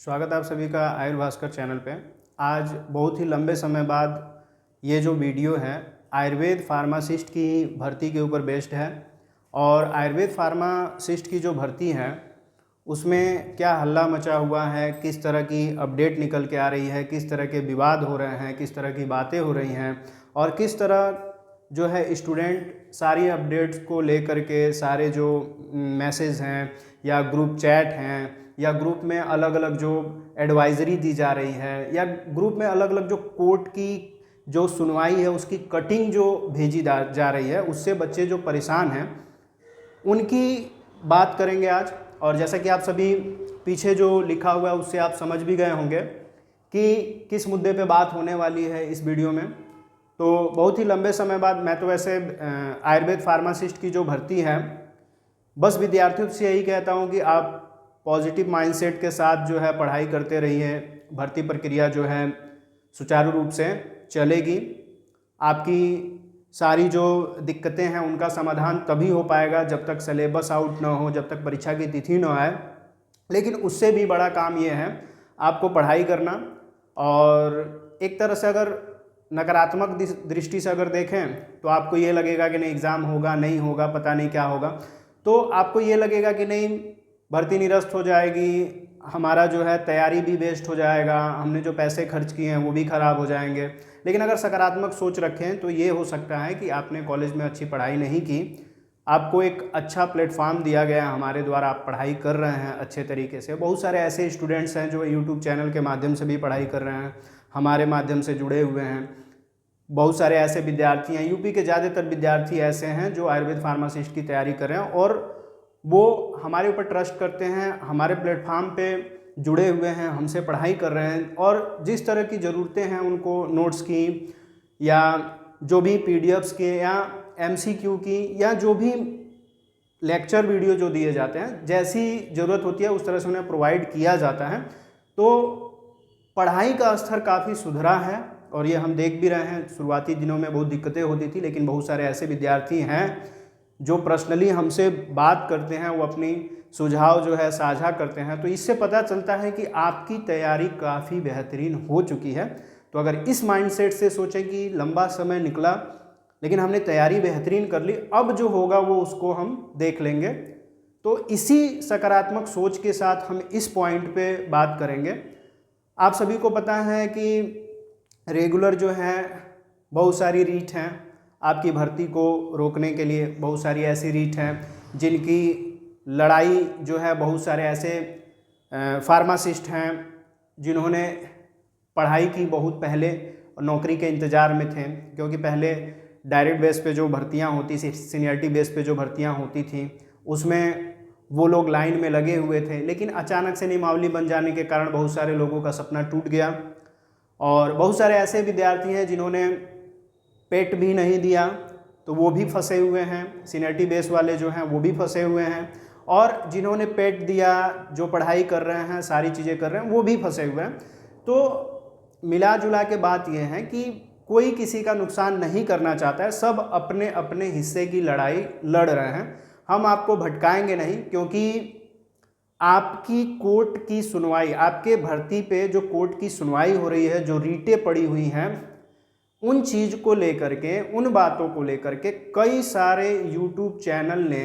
स्वागत है आप सभी का आयुर भास्कर चैनल पे। आज बहुत ही लंबे समय बाद ये जो वीडियो है आयुर्वेद फार्मासिस्ट की भर्ती के ऊपर बेस्ड है। और आयुर्वेद फार्मासिस्ट की जो भर्ती है उसमें क्या हल्ला मचा हुआ है, किस तरह की अपडेट निकल के आ रही है, किस तरह के विवाद हो रहे हैं, किस तरह की बातें हो रही हैं और किस तरह जो है स्टूडेंट सारी अपडेट्स को लेकर के सारे जो मैसेज हैं या ग्रुप चैट हैं या ग्रुप में अलग अलग जो एडवाइजरी दी जा रही है या ग्रुप में अलग अलग जो कोर्ट की जो सुनवाई है उसकी कटिंग जो भेजी जा रही है, उससे बच्चे जो परेशान हैं उनकी बात करेंगे आज। और जैसा कि आप सभी पीछे जो लिखा हुआ है उससे आप समझ भी गए होंगे कि किस मुद्दे पे बात होने वाली है इस वीडियो में। तो बहुत ही लंबे समय बाद मैं तो वैसे आयुर्वेद फार्मासिस्ट की जो भर्ती है बस विद्यार्थियों से यही कहता हूँ कि आप पॉजिटिव माइंडसेट के साथ जो है पढ़ाई करते रहिए। भर्ती प्रक्रिया जो है सुचारू रूप से चलेगी। आपकी सारी जो दिक्कतें हैं उनका समाधान तभी हो पाएगा जब तक सिलेबस आउट ना हो, जब तक परीक्षा की तिथि ना आए। लेकिन उससे भी बड़ा काम ये है आपको पढ़ाई करना। और एक तरह से अगर नकारात्मक दृष्टि से अगर देखें तो आपको ये लगेगा कि नहीं एग्ज़ाम होगा, नहीं होगा, पता नहीं क्या होगा। तो आपको ये लगेगा कि नहीं भर्ती निरस्त हो जाएगी, हमारा जो है तैयारी भी वेस्ट हो जाएगा, हमने जो पैसे खर्च किए हैं वो भी ख़राब हो जाएंगे। लेकिन अगर सकारात्मक सोच रखें तो ये हो सकता है कि आपने कॉलेज में अच्छी पढ़ाई नहीं की, आपको एक अच्छा प्लेटफॉर्म दिया गया हमारे द्वारा, आप पढ़ाई कर रहे हैं अच्छे तरीके से। बहुत सारे ऐसे स्टूडेंट्स हैं जो यूट्यूब चैनल के माध्यम से भी पढ़ाई कर रहे हैं, हमारे माध्यम से जुड़े हुए हैं। बहुत सारे ऐसे विद्यार्थी हैं, यूपी के ज़्यादातर विद्यार्थी ऐसे हैं जो आयुर्वेद फार्मासिस्ट की तैयारी कर रहे हैं और वो हमारे ऊपर ट्रस्ट करते हैं, हमारे प्लेटफॉर्म पे जुड़े हुए हैं, हमसे पढ़ाई कर रहे हैं। और जिस तरह की ज़रूरतें हैं उनको नोट्स की या जो भी पीडीएफ्स के या एमसीक्यू की या जो भी लेक्चर वीडियो जो दिए जाते हैं, जैसी ज़रूरत होती है उस तरह से उन्हें प्रोवाइड किया जाता है। तो पढ़ाई का स्तर काफ़ी सुधरा है और ये हम देख भी रहे हैं। शुरुआती दिनों में बहुत दिक्कतें होती थी, लेकिन बहुत सारे ऐसे विद्यार्थी हैं जो पर्सनली हमसे बात करते हैं, वो अपनी सुझाव जो है साझा करते हैं। तो इससे पता चलता है कि आपकी तैयारी काफ़ी बेहतरीन हो चुकी है। तो अगर इस माइंडसेट से सोचें कि लंबा समय निकला लेकिन हमने तैयारी बेहतरीन कर ली, अब जो होगा वो उसको हम देख लेंगे। तो इसी सकारात्मक सोच के साथ हम इस पॉइंट पे बात करेंगे। आप सभी को पता है कि रेगुलर जो है बहुत सारी रीट हैं आपकी भर्ती को रोकने के लिए। बहुत सारी ऐसी रीट हैं जिनकी लड़ाई जो है बहुत सारे ऐसे फार्मासिस्ट हैं जिन्होंने पढ़ाई की बहुत पहले नौकरी के इंतज़ार में थे, क्योंकि पहले डायरेक्ट बेस पे जो भर्तियां होती थी, सीनियरिटी बेस पे जो भर्तियां होती थी उसमें वो लोग लाइन में लगे हुए थे। लेकिन अचानक से नियमावली बन जाने के कारण बहुत सारे लोगों का सपना टूट गया और बहुत सारे ऐसे विद्यार्थी हैं जिन्होंने पेट भी नहीं दिया तो वो भी फंसे हुए हैं। सीनियरिटी बेस वाले जो हैं वो भी फंसे हुए हैं और जिन्होंने पेट दिया, जो पढ़ाई कर रहे हैं, सारी चीज़ें कर रहे हैं, वो भी फंसे हुए हैं। तो मिला जुला के बात यह है कि कोई किसी का नुकसान नहीं करना चाहता है, सब अपने अपने हिस्से की लड़ाई लड़ रहे हैं। हम आपको भटकाएंगे नहीं, क्योंकि आपकी कोर्ट की सुनवाई, आपके भर्ती पे जो कोर्ट की सुनवाई हो रही है, जो रीटें पड़ी हुई हैं, उन चीज़ को लेकर के, उन बातों को लेकर के कई सारे यूट्यूब चैनल ने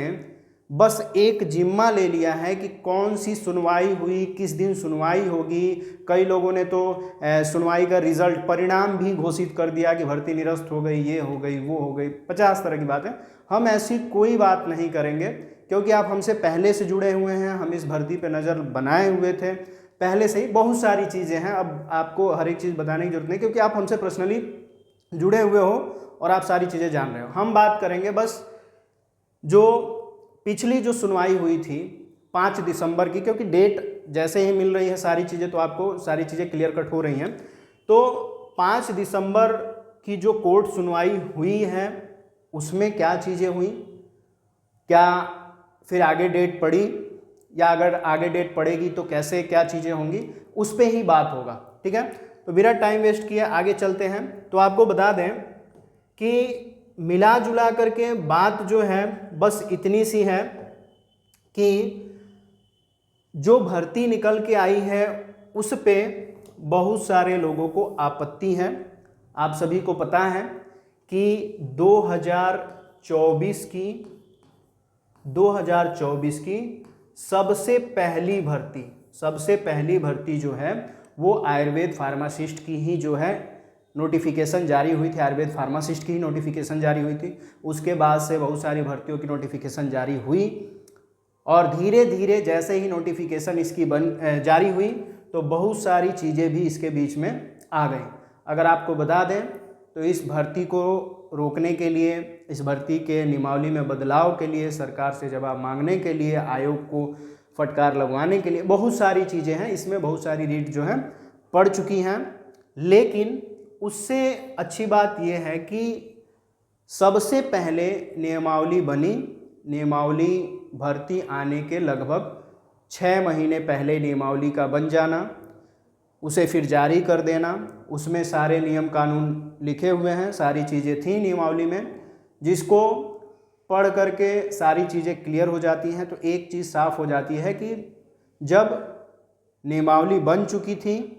बस एक जिम्मा ले लिया है कि कौन सी सुनवाई हुई, किस दिन सुनवाई होगी। कई लोगों ने तो सुनवाई का रिजल्ट, परिणाम भी घोषित कर दिया कि भर्ती निरस्त हो गई, ये हो गई, वो हो गई, 50 तरह की बातें। हम ऐसी कोई बात नहीं करेंगे, क्योंकि आप हमसे पहले से जुड़े हुए हैं, हम इस भर्ती पे नज़र बनाए हुए थे पहले से ही। बहुत सारी चीज़ें हैं, अब आपको हर एक चीज़ बताने की जरूरत नहीं, क्योंकि आप हमसे पर्सनली जुड़े हुए हो और आप सारी चीज़ें जान रहे हो। हम बात करेंगे बस जो पिछली जो सुनवाई हुई थी 5 दिसंबर की, क्योंकि डेट जैसे ही मिल रही है सारी चीज़ें तो आपको सारी चीज़ें क्लियर कट हो रही हैं। तो 5 दिसंबर की जो कोर्ट सुनवाई हुई है उसमें क्या चीज़ें हुई, क्या फिर आगे डेट पड़ी, या अगर आगे डेट पड़ेगी तो कैसे क्या चीज़ें होंगी, उस पर ही बात होगा। ठीक है, तो बिना टाइम वेस्ट किए आगे चलते हैं। तो आपको बता दें कि मिला जुला करके बात जो है बस इतनी सी है कि जो भर्ती निकल के आई है उस पे बहुत सारे लोगों को आपत्ति है। आप सभी को पता है कि 2024 की सबसे पहली भर्ती जो है वो आयुर्वेद फार्मासिस्ट की ही जो है नोटिफिकेशन जारी हुई थी। आयुर्वेद फार्मासिस्ट की ही नोटिफिकेशन जारी हुई थी। उसके बाद से बहुत सारी भर्तियों की नोटिफिकेशन जारी हुई और धीरे धीरे जैसे ही नोटिफिकेशन इसकी जारी हुई तो बहुत सारी चीज़ें भी इसके बीच में आ गई। अगर आपको बता दें तो इस भर्ती को रोकने के लिए, इस भर्ती के नियमावली में बदलाव के लिए, सरकार से जवाब मांगने के लिए, आयोग को फटकार लगवाने के लिए बहुत सारी चीज़ें हैं। इसमें बहुत सारी रीट जो है पड़ चुकी हैं। लेकिन उससे अच्छी बात यह है कि सबसे पहले नियमावली बनी। नियमावली भर्ती आने के लगभग 6 महीने पहले नियमावली का बन जाना, उसे फिर जारी कर देना, उसमें सारे नियम कानून लिखे हुए हैं, सारी चीज़ें थी नियमावली में, जिसको पढ़ करके सारी चीज़ें क्लियर हो जाती हैं। तो एक चीज़ साफ हो जाती है कि जब नियमावली बन चुकी थी,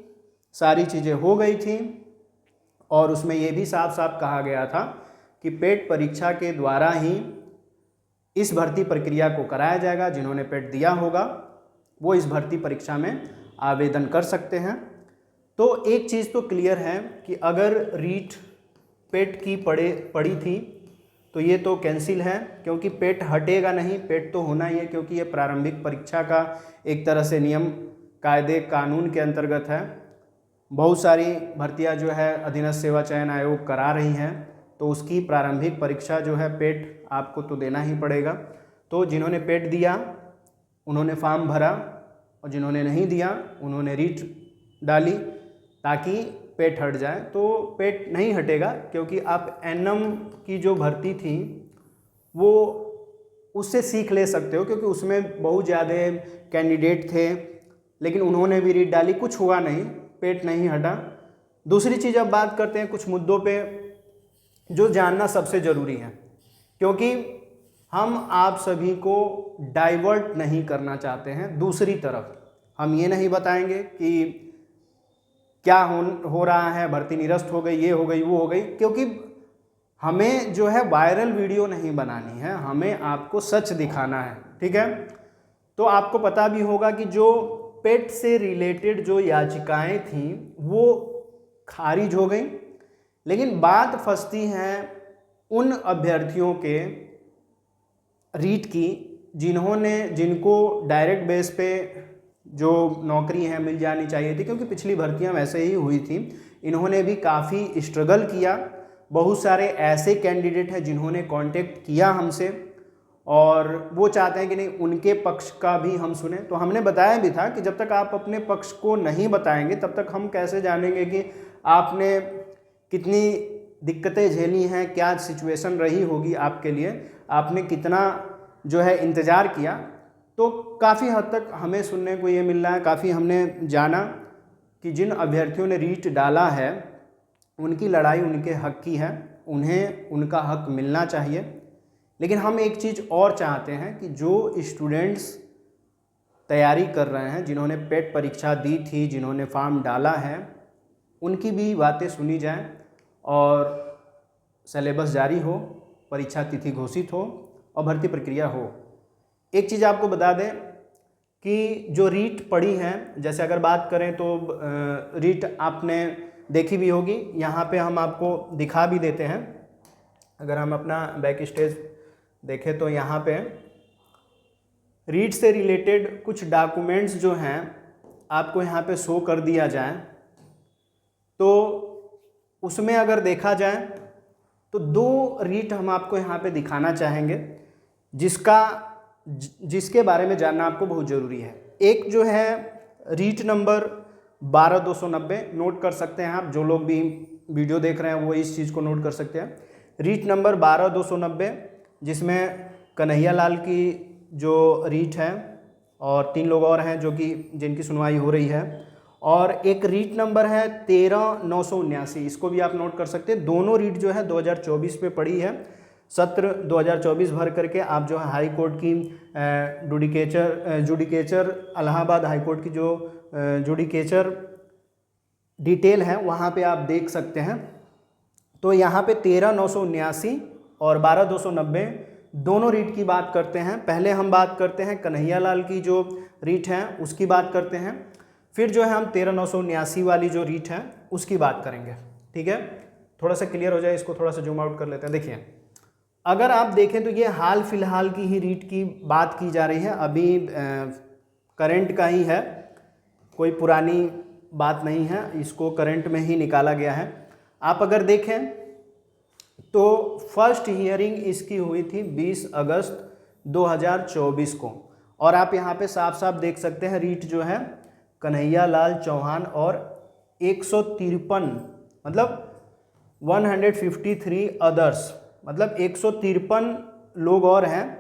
सारी चीज़ें हो गई थी और उसमें यह भी साफ साफ कहा गया था कि पेट परीक्षा के द्वारा ही इस भर्ती प्रक्रिया को कराया जाएगा। जिन्होंने पेट दिया होगा वो इस भर्ती परीक्षा में आवेदन कर सकते हैं। तो एक चीज़ तो क्लियर है कि अगर रीट पेट की पड़ी थी तो ये तो कैंसिल है, क्योंकि पेट हटेगा नहीं, पेट तो होना ही है, क्योंकि ये प्रारंभिक परीक्षा का एक तरह से नियम कायदे कानून के अंतर्गत है। बहुत सारी भर्तियां जो है अधीनस्थ सेवा चयन आयोग करा रही हैं, तो उसकी प्रारंभिक परीक्षा जो है पेट आपको तो देना ही पड़ेगा। तो जिन्होंने पेट दिया उन्होंने फॉर्म भरा और जिन्होंने नहीं दिया उन्होंने रीट डाली ताकि पेट हट जाए। तो पेट नहीं हटेगा, क्योंकि आप एनएम की जो भर्ती थी वो उससे सीख ले सकते हो, क्योंकि उसमें बहुत ज़्यादा कैंडिडेट थे, लेकिन उन्होंने भी रीट डाली, कुछ हुआ नहीं, पेट नहीं हटा। दूसरी चीज़ अब बात करते हैं कुछ मुद्दों पे जो जानना सबसे ज़रूरी है, क्योंकि हम आप सभी को डाइवर्ट नहीं करना चाहते हैं। दूसरी तरफ हम ये नहीं बताएंगे कि क्या हो रहा है, भर्ती निरस्त हो गई, ये हो गई, वो हो गई, क्योंकि हमें जो है वायरल वीडियो नहीं बनानी है, हमें आपको सच दिखाना है। ठीक है, तो आपको पता भी होगा कि जो पेट से रिलेटेड जो याचिकाएं थीं वो खारिज हो गई, लेकिन बात फंसती है उन अभ्यर्थियों के रीट की जिनको डायरेक्ट बेस पे जो नौकरी है मिल जानी चाहिए थी, क्योंकि पिछली भर्तियां वैसे ही हुई थी। इन्होंने भी काफ़ी स्ट्रगल किया। बहुत सारे ऐसे कैंडिडेट हैं जिन्होंने कांटेक्ट किया हमसे और वो चाहते हैं कि नहीं उनके पक्ष का भी हम सुने। तो हमने बताया भी था कि जब तक आप अपने पक्ष को नहीं बताएंगे तब तक हम कैसे जानेंगे कि आपने कितनी दिक्कतें झेली हैं, क्या सिचुएशन रही होगी आपके लिए, आपने कितना जो है इंतज़ार किया। तो काफ़ी हद तक हमें सुनने को ये मिल रहा है, काफ़ी हमने जाना कि जिन अभ्यर्थियों ने रीट डाला है उनकी लड़ाई उनके हक की है, उन्हें उनका हक मिलना चाहिए। लेकिन हम एक चीज़ और चाहते हैं कि जो स्टूडेंट्स तैयारी कर रहे हैं, जिन्होंने पेट परीक्षा दी थी, जिन्होंने फॉर्म डाला है, उनकी भी बातें सुनी जाएं और सिलेबस जारी हो, परीक्षा तिथि घोषित हो और भर्ती प्रक्रिया हो। एक चीज़ आपको बता दें कि जो रीट पड़ी हैं, जैसे अगर बात करें तो रीट आपने देखी भी होगी, यहाँ पे हम आपको दिखा भी देते हैं। अगर हम अपना बैक स्टेज देखें तो यहाँ पे रीट से रिलेटेड कुछ डॉक्यूमेंट्स जो हैं आपको यहाँ पे शो कर दिया जाए, तो उसमें अगर देखा जाए तो 2 रीट हम आपको यहाँ पे दिखाना चाहेंगे जिसके बारे में जानना आपको बहुत ज़रूरी है। एक जो है रीट नंबर 12290, नोट कर सकते हैं आप, जो लोग भी वीडियो देख रहे हैं वो इस चीज़ को नोट कर सकते हैं। रीट नंबर 12290 जिसमें कन्हैया लाल की जो रीट है और 3 लोग और हैं जिनकी सुनवाई हो रही है, और एक रीट नंबर है 13979, इसको भी आप नोट कर सकते हैं। दोनों रीट जो है 2024 में पड़ी है। सत्र 2024 भर करके आप जो है हाई कोर्ट की जुडिकेचर इलाहाबाद हाई कोर्ट की जो जुडिकेचर डिटेल है वहाँ पे आप देख सकते हैं। तो यहाँ पे 13,979 और 12,290 दोनों रीट की बात करते हैं। पहले हम बात करते हैं कन्हैया लाल की जो रीट है उसकी बात करते हैं, फिर जो है हम 13,979 वाली जो रीट है उसकी बात करेंगे। ठीक है, थोड़ा सा क्लियर हो जाए, इसको थोड़ा सा जूम आउट कर लेते हैं। देखिए, अगर आप देखें तो ये हाल फिलहाल की ही रीट की बात की जा रही है, अभी करंट का ही है, कोई पुरानी बात नहीं है, इसको करंट में ही निकाला गया है। आप अगर देखें तो फर्स्ट हियरिंग इसकी हुई थी 20 अगस्त 2024 को, और आप यहाँ पे साफ साफ देख सकते हैं रीट जो है कन्हैया लाल चौहान और 153 मतलब 153 अदर्स, मतलब 153 लोग और हैं,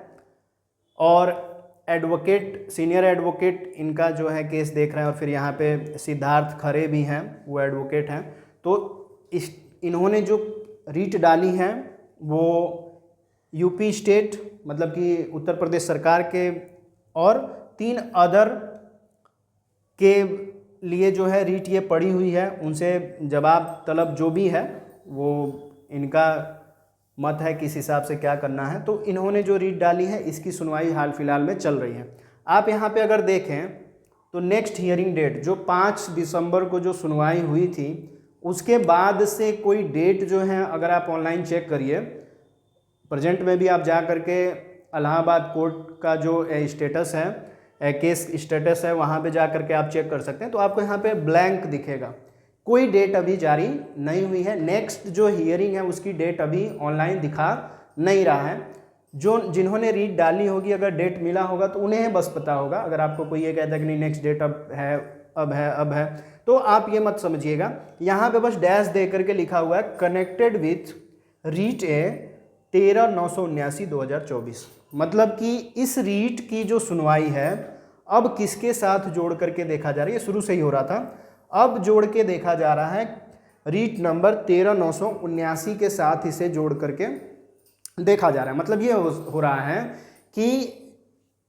और एडवोकेट, सीनियर एडवोकेट इनका जो है केस देख रहे हैं, और फिर यहाँ पे सिद्धार्थ खरे भी हैं, वो एडवोकेट हैं। तो इन्होंने जो रीट डाली है वो यूपी स्टेट मतलब कि उत्तर प्रदेश सरकार के और 3 अदर के लिए जो है रीट ये पड़ी हुई है, उनसे जवाब तलब जो भी है वो इनका मत है किस हिसाब से क्या करना है। तो इन्होंने जो रीट डाली है इसकी सुनवाई हाल फिलहाल में चल रही है। आप यहाँ पे अगर देखें तो नेक्स्ट हियरिंग डेट जो 5 दिसंबर को जो सुनवाई हुई थी उसके बाद से कोई डेट जो है अगर आप ऑनलाइन चेक करिए, प्रेजेंट में भी आप जा करके इलाहाबाद कोर्ट का जो स्टेटस है, केस स्टेटस है, वहाँ पे जा करके आप चेक कर सकते हैं। तो आपको यहाँ पे ब्लैंक दिखेगा, कोई डेट अभी जारी नहीं हुई है। नेक्स्ट जो हियरिंग है उसकी डेट अभी ऑनलाइन दिखा नहीं रहा है। जो जिन्होंने रीट डाली होगी अगर डेट मिला होगा तो उन्हें बस पता होगा। अगर आपको कोई ये कहता है कि नहीं नेक्स्ट डेट अब है तो आप ये मत समझिएगा। यहाँ पे बस डैश दे करके लिखा हुआ है कनेक्टेड विथ रीट ए 13,979/2024, मतलब कि इस रीट की जो सुनवाई है अब किसके साथ जोड़ करके देखा जा रहा है, ये शुरू से ही हो रहा था, अब जोड़ के देखा जा रहा है रीट नंबर 13,979 के साथ इसे जोड़ करके देखा जा रहा है। मतलब ये हो रहा है कि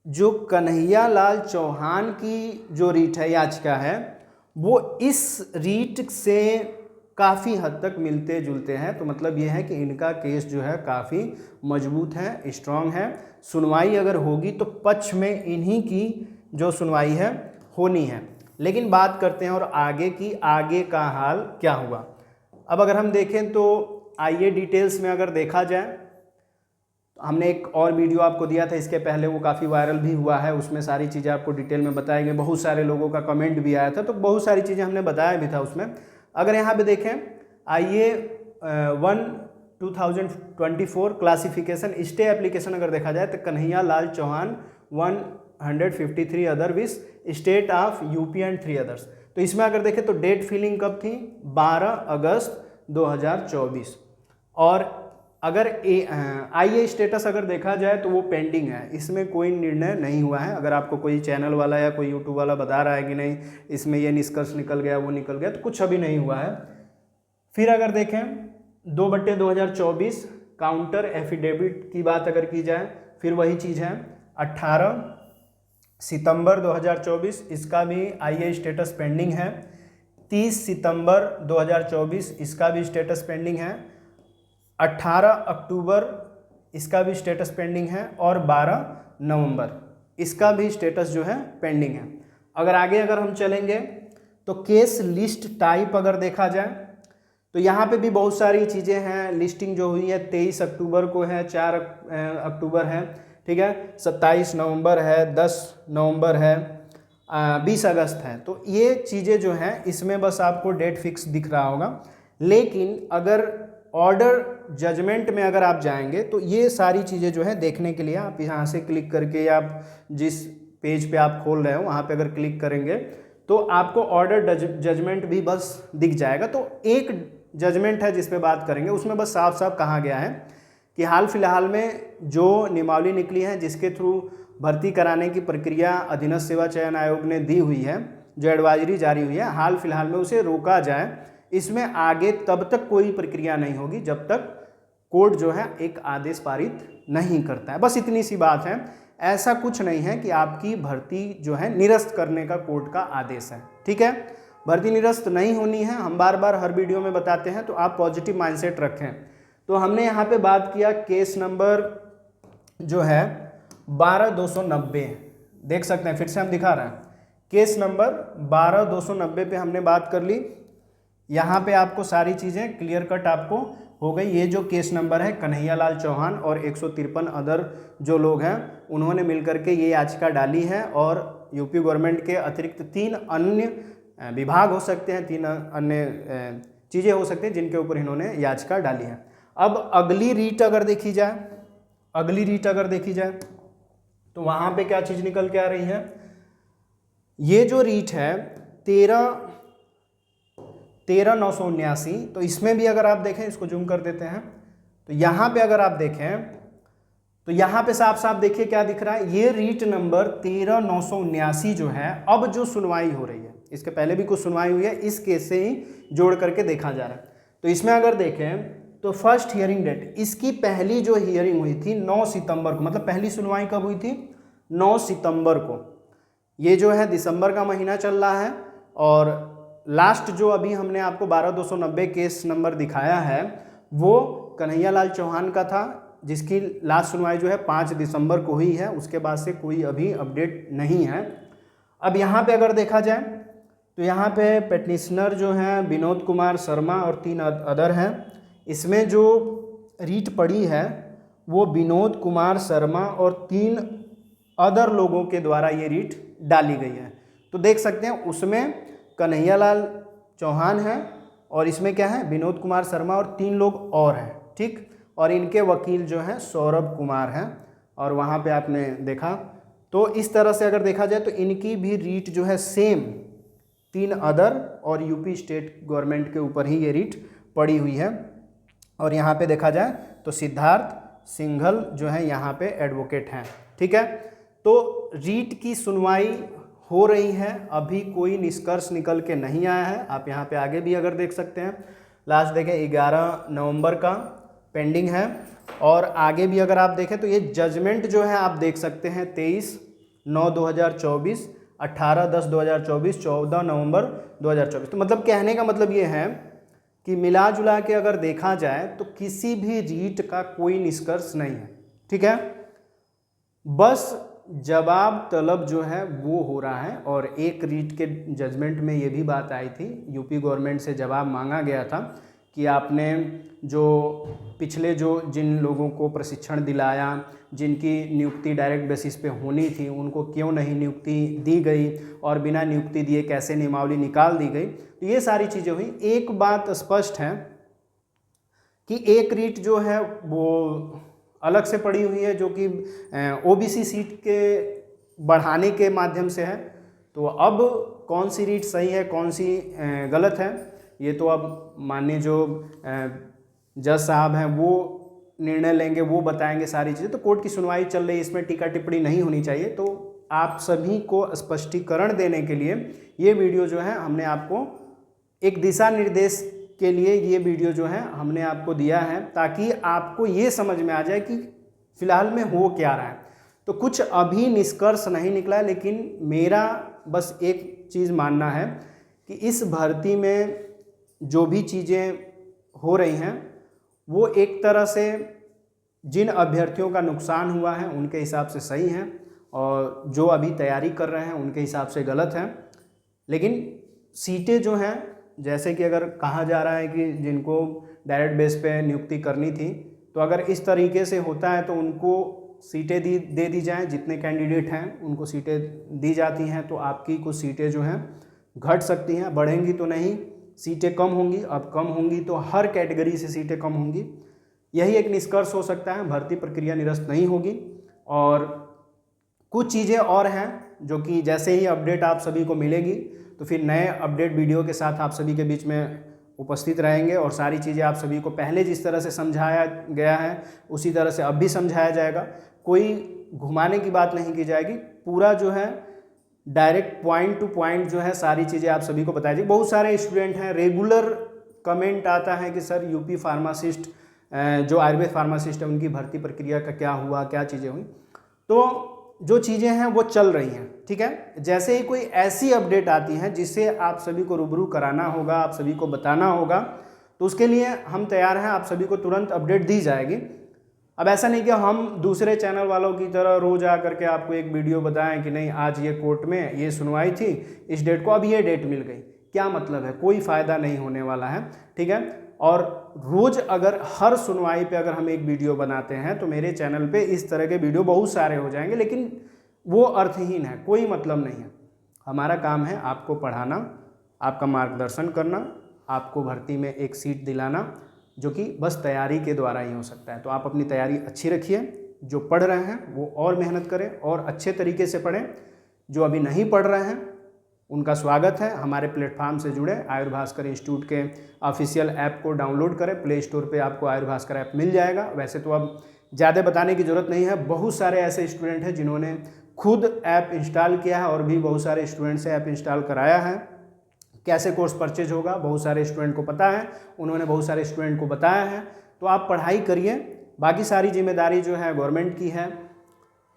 जो कन्हैया लाल चौहान की जो रीट है, याचिका है, वो इस रीट से काफ़ी हद तक मिलते जुलते हैं। तो मतलब ये है कि इनका केस जो है काफ़ी मजबूत है, स्ट्रांग है। सुनवाई अगर होगी तो पक्ष में इन्हीं की जो सुनवाई है होनी है। लेकिन बात करते हैं और आगे की, आगे का हाल क्या हुआ। अब अगर हम देखें तो आइए डिटेल्स में अगर देखा जाए, हमने एक और वीडियो आपको दिया था इसके पहले, वो काफ़ी वायरल भी हुआ है, उसमें सारी चीज़ें आपको डिटेल में बताई गई, बहुत सारे लोगों का कमेंट भी आया था, तो बहुत सारी चीज़ें हमने बताया भी था उसमें। अगर यहाँ पे देखें आइए 1/2024 क्लासिफिकेशन स्टे एप्लीकेशन अगर देखा जाए तो Kanhaiya Lal Chauhan 153 other with state of UP and 3 others. तो इसमें अगर देखें तो डेट फिलिंग कब थी, 12 अगस्त 2024। और अगर आईए स्टेटस अगर देखा जाए तो वो पेंडिंग है, इसमें कोई निर्णय नहीं हुआ है। अगर आपको कोई चैनल वाला या कोई यूट्यूब वाला बता रहा है कि नहीं इसमें ये निष्कर्ष निकल गया वो निकल गया, तो कुछ अभी नहीं हुआ है। फिर अगर देखें 2/2024 काउंटर एफिडेविट की बात अगर की जाए, फिर वही चीज़ है 18 सितंबर 2024, इसका भी आईए स्टेटस पेंडिंग है। 30 सितंबर 2024 इसका भी स्टेटस पेंडिंग है। 18 अक्टूबर इसका भी स्टेटस पेंडिंग है, और 12 नवंबर इसका भी स्टेटस जो है पेंडिंग है। अगर आगे अगर हम चलेंगे तो केस लिस्ट टाइप अगर देखा जाए तो यहाँ पे भी बहुत सारी चीज़ें हैं। लिस्टिंग जो हुई है 23 अक्टूबर को है, 4 अक्टूबर है, ठीक है, 27 नवंबर है, 10 नवंबर है, 20 अगस्त है। तो ये चीज़ें जो हैं इसमें बस आपको डेट फिक्स दिख रहा होगा। लेकिन अगर ऑर्डर जजमेंट में अगर आप जाएंगे तो ये सारी चीज़ें जो है देखने के लिए आप यहाँ से क्लिक करके, या आप जिस पेज पे आप खोल रहे हो वहाँ पे अगर क्लिक करेंगे तो आपको ऑर्डर जजमेंट भी बस दिख जाएगा। तो एक जजमेंट है जिस पे बात करेंगे, उसमें बस साफ साफ कहा गया है कि हाल फिलहाल में जो नियमावली निकली है जिसके थ्रू भर्ती कराने की प्रक्रिया अधीनस्थ सेवा चयन आयोग ने दी हुई है, जो एडवाइजरी जारी हुई है, हाल फिलहाल में उसे रोका जाए। इसमें आगे तब तक कोई प्रक्रिया नहीं होगी जब तक कोर्ट जो है एक आदेश पारित नहीं करता है। बस इतनी सी बात है, ऐसा कुछ नहीं है कि आपकी भर्ती जो है निरस्त करने का कोर्ट का आदेश है। ठीक है, भर्ती निरस्त नहीं होनी है, हम बार बार हर वीडियो में बताते हैं, तो आप पॉजिटिव माइंडसेट रखें। तो हमने यहाँ पे बात किया केस नंबर जो है 12290, देख सकते हैं, फिर से हम दिखा रहे हैं, केस नंबर 12290 पे हमने बात कर ली। यहाँ पे आपको सारी चीज़ें क्लियर कट आपको हो गई। ये जो केस नंबर है कन्हैया लाल चौहान और 153 अदर जो लोग हैं उन्होंने मिलकर के ये याचिका डाली है, और यूपी गवर्नमेंट के अतिरिक्त 3 अन्य विभाग हो सकते हैं, 3 अन्य चीज़ें हो सकती हैं जिनके ऊपर इन्होंने याचिका डाली है। अब अगली रीट अगर देखी जाए, तो वहाँ पे क्या चीज़ निकल के आ रही है, ये जो रीट है 13,979, तो इसमें भी अगर आप देखें, इसको जूम कर देते हैं, तो यहाँ पे अगर आप देखें तो यहाँ पे साफ साफ देखिए क्या दिख रहा है, ये रीट नंबर 13,979 जो है अब जो सुनवाई हो रही है, इसके पहले भी कुछ सुनवाई हुई है, इस केस से ही जोड़ करके देखा जा रहा है। तो इसमें अगर देखें तो फर्स्ट हियरिंग डेट, इसकी पहली जो हियरिंग हुई थी 9 सितंबर को, मतलब पहली सुनवाई कब हुई थी, 9 सितंबर को। ये जो है दिसंबर का महीना चल रहा है, और लास्ट जो अभी हमने आपको 12290 केस नंबर दिखाया है वो कन्हैया लाल चौहान का था, जिसकी लास्ट सुनवाई जो है 5 दिसंबर को हुई है। उसके बाद से कोई अभी अपडेट नहीं है। अब यहाँ पे अगर देखा जाए तो यहाँ पे पेटिशनर जो हैं विनोद कुमार शर्मा और 3 अदर हैं। इसमें जो रीट पड़ी है वो विनोद कुमार शर्मा और 3 अदर लोगों के द्वारा ये रीट डाली गई है। तो देख सकते हैं उसमें कन्हैया लाल चौहान है, और इसमें क्या है, विनोद कुमार शर्मा और 3 लोग और हैं। ठीक, और इनके वकील जो हैं सौरभ कुमार हैं, और वहाँ पे आपने देखा। तो इस तरह से अगर देखा जाए तो इनकी भी रीट जो है सेम 3 अदर और यूपी स्टेट गवर्नमेंट के ऊपर ही ये रीट पड़ी हुई है। और यहाँ पे देखा जाए तो सिद्धार्थ सिंघल जो है यहाँ पे एडवोकेट हैं। ठीक है, तो रीट की सुनवाई हो रही है, अभी कोई निष्कर्ष निकल के नहीं आया है। आप यहाँ पे आगे भी अगर देख सकते हैं, लास्ट देखें 11 नवंबर का पेंडिंग है, और आगे भी अगर आप देखें तो ये जजमेंट जो है आप देख सकते हैं 23/9/2024, 18/10/2024, 14 नवंबर 2024। तो मतलब कहने का मतलब ये है कि मिला जुला के अगर देखा जाए तो किसी भी रीट का कोई निष्कर्ष नहीं है। ठीक है, बस जवाब तलब जो है वो हो रहा है। और एक रीट के जजमेंट में ये भी बात आई थी, यूपी गवर्नमेंट से जवाब मांगा गया था कि आपने जो पिछले जो जिन लोगों को प्रशिक्षण दिलाया, जिनकी नियुक्ति डायरेक्ट बेसिस पे होनी थी, उनको क्यों नहीं नियुक्ति दी गई, और बिना नियुक्ति दिए कैसे नियमावली निकाल दी गई। तो ये सारी चीज़ें हुई। एक बात स्पष्ट है कि एक रीट जो है वो अलग से पड़ी हुई है, जो कि ओबीसी सीट के बढ़ाने के माध्यम से है। तो अब कौन सी रीट सही है, कौन सी गलत है, ये तो अब माननीय जो जज साहब हैं वो निर्णय लेंगे, वो बताएंगे सारी चीज़ें। तो कोर्ट की सुनवाई चल रही है, इसमें टीका टिप्पणी नहीं होनी चाहिए। तो आप सभी को स्पष्टीकरण देने के लिए ये वीडियो जो है हमने आपको एक दिशा निर्देश के लिए ये वीडियो जो है हमने आपको दिया है, ताकि आपको ये समझ में आ जाए कि फ़िलहाल में हो क्या रहा है। तो कुछ अभी निष्कर्ष नहीं निकला है, लेकिन मेरा बस एक चीज़ मानना है कि इस भर्ती में जो भी चीज़ें हो रही हैं वो एक तरह से जिन अभ्यर्थियों का नुकसान हुआ है उनके हिसाब से सही हैं, और जो अभी तैयारी कर रहे हैं उनके हिसाब से गलत हैं। लेकिन सीटें जो हैं, जैसे कि अगर कहा जा रहा है कि जिनको डायरेक्ट बेस पे नियुक्ति करनी थी, तो अगर इस तरीके से होता है तो उनको सीटें दे दी जाएँ। जितने कैंडिडेट हैं उनको सीटें दी जाती हैं, तो आपकी कुछ सीटें जो हैं घट सकती हैं, बढ़ेंगी तो नहीं, सीटें कम होंगी। अब कम होंगी तो हर कैटेगरी से सीटें कम होंगी, यही एक निष्कर्ष हो सकता है। भर्ती प्रक्रिया निरस्त नहीं होगी। और कुछ चीज़ें और हैं जो कि जैसे ही अपडेट आप सभी को मिलेगी तो फिर नए अपडेट वीडियो के साथ आप सभी के बीच में उपस्थित रहेंगे, और सारी चीज़ें आप सभी को पहले जिस तरह से समझाया गया है उसी तरह से अब भी समझाया जाएगा। कोई घुमाने की बात नहीं की जाएगी, पूरा जो है डायरेक्ट पॉइंट टू पॉइंट जो है सारी चीज़ें आप सभी को बताई जाएगी। बहुत सारे स्टूडेंट हैं, रेगुलर कमेंट आता है कि सर यूपी फार्मासिस्ट जो आयुर्वेद फार्मासिस्ट है उनकी भर्ती प्रक्रिया का क्या हुआ, क्या चीज़ें हुई। तो जो चीज़ें हैं वो चल रही हैं, ठीक है। जैसे ही कोई ऐसी अपडेट आती है जिससे आप सभी को रूबरू कराना होगा, आप सभी को बताना होगा, तो उसके लिए हम तैयार हैं, आप सभी को तुरंत अपडेट दी जाएगी। अब ऐसा नहीं कि हम दूसरे चैनल वालों की तरह रोज आकर के आपको एक वीडियो बताएं कि नहीं आज ये कोर्ट में ये सुनवाई थी, इस डेट को, अब ये डेट मिल गई। क्या मतलब है, कोई फ़ायदा नहीं होने वाला है, ठीक है। और रोज़ अगर हर सुनवाई पे अगर हम एक वीडियो बनाते हैं तो मेरे चैनल पे इस तरह के वीडियो बहुत सारे हो जाएंगे, लेकिन वो अर्थहीन है, कोई मतलब नहीं है। हमारा काम है आपको पढ़ाना, आपका मार्गदर्शन करना, आपको भर्ती में एक सीट दिलाना, जो कि बस तैयारी के द्वारा ही हो सकता है। तो आप अपनी तैयारी अच्छी रखिए, जो पढ़ रहे हैं वो और मेहनत करें और अच्छे तरीके से पढ़ें। जो अभी नहीं पढ़ रहे हैं उनका स्वागत है, हमारे प्लेटफॉर्म से जुड़े, आयुर्भास्कर इंस्टीट्यूट के ऑफिशियल ऐप को डाउनलोड करें। प्ले स्टोर पे आपको आयुर्भास्कर ऐप मिल जाएगा। वैसे तो अब ज़्यादा बताने की ज़रूरत नहीं है, बहुत सारे ऐसे स्टूडेंट हैं जिन्होंने खुद ऐप इंस्टॉल किया है और भी बहुत सारे स्टूडेंट से ऐप इंस्टॉल कराया है। कैसे कोर्स परचेज होगा बहुत सारे स्टूडेंट को पता है, उन्होंने बहुत सारे स्टूडेंट को बताया है। तो आप पढ़ाई करिए, बाकी सारी जिम्मेदारी जो है गवर्नमेंट की है,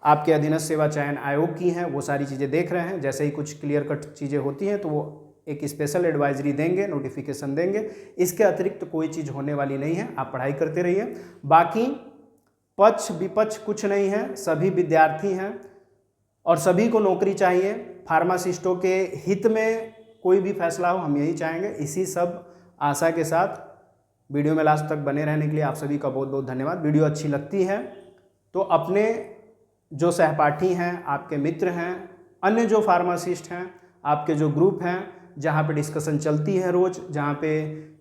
आपके अधीनस्थ सेवा चयन आयोग की हैं, वो सारी चीज़ें देख रहे हैं। जैसे ही कुछ क्लियर कट चीज़ें होती हैं तो वो एक स्पेशल एडवाइजरी देंगे, नोटिफिकेशन देंगे। इसके अतिरिक्त तो कोई चीज़ होने वाली नहीं है, आप पढ़ाई करते रहिए। बाकी पक्ष विपक्ष कुछ नहीं है, सभी विद्यार्थी हैं और सभी को नौकरी चाहिए। फार्मासिस्टों के हित में कोई भी फैसला हो हम यही चाहेंगे। इसी सब आशा के साथ वीडियो में लास्ट तक बने रहने के लिए आप सभी का बहुत बहुत धन्यवाद। वीडियो अच्छी लगती है तो अपने जो सहपाठी हैं, आपके मित्र हैं, अन्य जो फार्मासिस्ट हैं, आपके जो ग्रुप हैं जहाँ पे डिस्कशन चलती है रोज़, जहाँ पे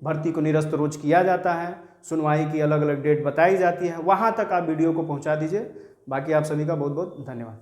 भर्ती को निरस्त रोज किया जाता है, सुनवाई की अलग अलग डेट बताई जाती है, वहाँ तक आप वीडियो को पहुँचा दीजिए। बाकी आप सभी का बहुत बहुत धन्यवाद।